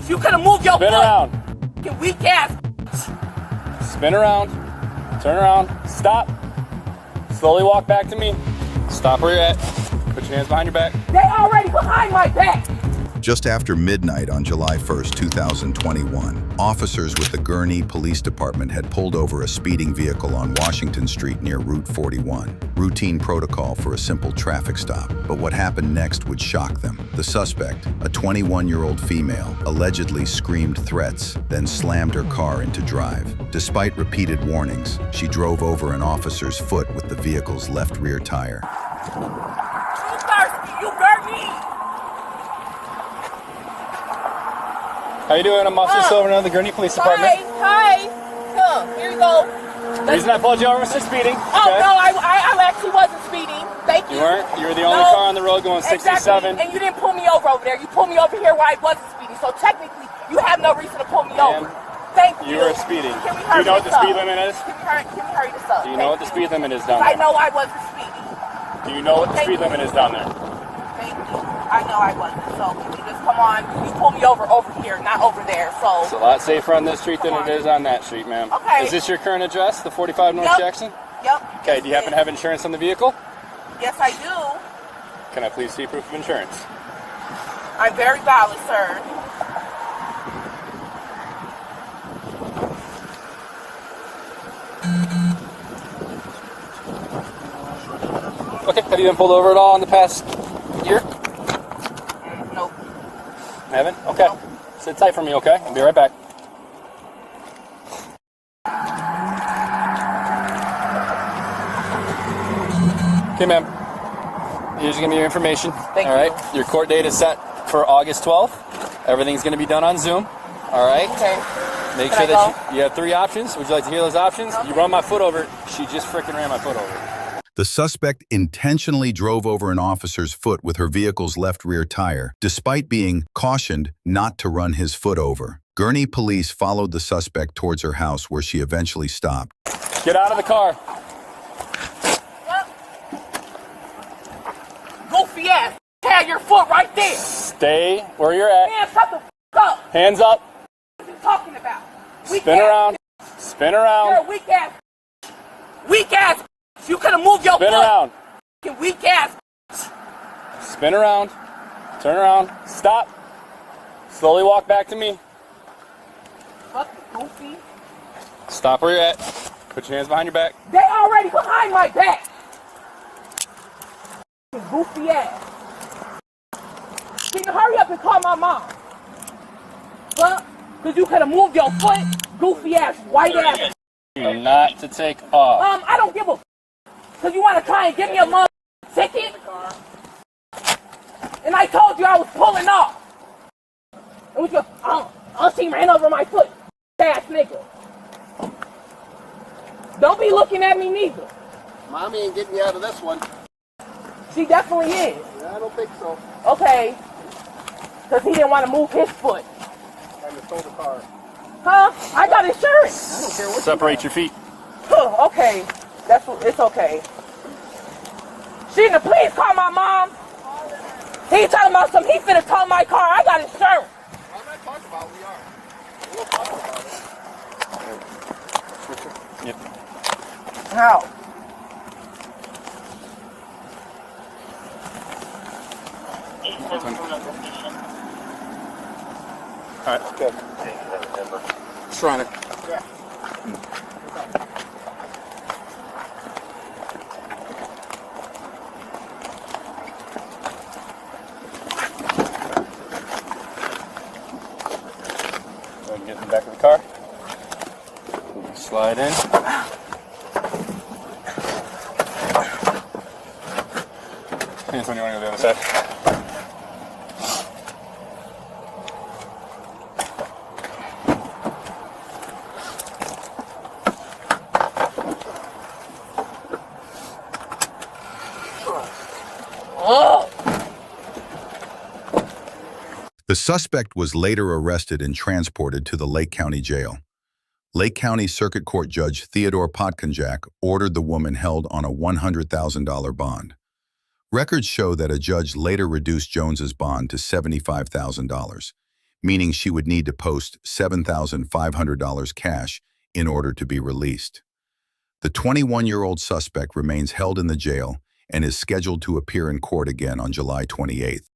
You could have moved your Spin foot. around. You weak ass. Spin around. Turn around. Stop. Slowly walk back to me. Stop where you're at. Put your hands behind your back. They already behind my back. Just after midnight on July 1st, 2021, officers with the Gurnee Police Department had pulled over a speeding vehicle on Washington Street near Route 41. Routine protocol for a simple traffic stop. But what happened next would shock them. The suspect, a 21-year-old female, allegedly screamed threats, then slammed her car into drive. Despite repeated warnings, she drove over an officer's foot with the vehicle's left rear tire. You thirsty. You Gurnee. How you doing? I'm Officer Silverman of the Gurnee Police Department. Hi. Come, here you go. The reason I pulled you over was for speeding. Oh, okay? no, I actually wasn't speeding. Thank you. You weren't? You were the only car on the road going 67. Exactly. And you didn't pull me over there. You pulled me over here where I wasn't speeding. So technically, you have no reason to pull me over. Thank you. You were speeding. Can we Do hurry you know what the this speed up? limit is? Can we hurry this up? Do you know what the speed limit is down I there? know I wasn't speeding. Do you know what the speed limit is down there? Thank you. I know I wasn't. So can you just come on? You pull me over here, not over there. So It's a lot safer on this street than it is on that street, ma'am. Okay. Is this your current address, the 45 North Yep. Jackson? Yep. Okay, do you happen to have insurance on the vehicle? Yes, I do. Can I please see proof of insurance? I'm very valid, sir. Okay, have you been pulled over at all in the past year? Nope. Haven't? Okay. Nope. Sit tight for me, okay? I'll be right back. Okay, ma'am. Here's going to be your information. Thank all right? you. Your court date is set for August 12th. Everything's going to be done on Zoom. All right? Okay. Make Can sure I that you have 3 options. Would you like to hear those options? Okay. You run my foot over. She just freaking ran my foot over. The suspect intentionally drove over an officer's foot with her vehicle's left rear tire, despite being cautioned not to run his foot over. Gurnee police followed the suspect towards her house, where she eventually stopped. Get out of the car. Goofy ass. Have your foot right there. Stay where you're at. Man, shut the up. Hands up. What are you talking about? Weak Spin ass. around. Spin You're a around. weak ass. Weak ass. You could have moved your Spin foot. around. You weak ass. Spin around. Turn around. Stop. Slowly walk back to me. Fucking goofy. Stop where you're at. Put your hands behind your back. They already behind my back. Fucking goofy ass. Can you hurry up and call my mom? Huh? Because you could have moved your foot. Goofy ass, white ass. Not to take off. I don't give a because you want to try and give me a mother ticket? And I told you I was pulling off. It was just, she ran over my foot. Ass nigga. Don't be looking at me neither. Mommy ain't getting you out of this one. She definitely is. I don't think so. Okay. Because he didn't want to move his foot. I just sold the car. Huh? I got insurance. I don't care what Separate your feet. Huh, okay. It's okay. Sheena, please call my mom. He talking about something. He finna tow my car. I got insurance. I'm not talking about we are. We'll talk about it. Yep. How? All right. Good. Just run it. Go ahead and get in the back of the car. Slide in. Hands when you want to go to the other side. The suspect was later arrested and transported to the Lake County Jail. Lake County Circuit Court Judge Theodore Potkonjak ordered the woman held on a $100,000 bond. Records show that a judge later reduced Jones's bond to $75,000, meaning she would need to post $7,500 cash in order to be released. The 21-year-old suspect remains held in the jail and is scheduled to appear in court again on July 28th.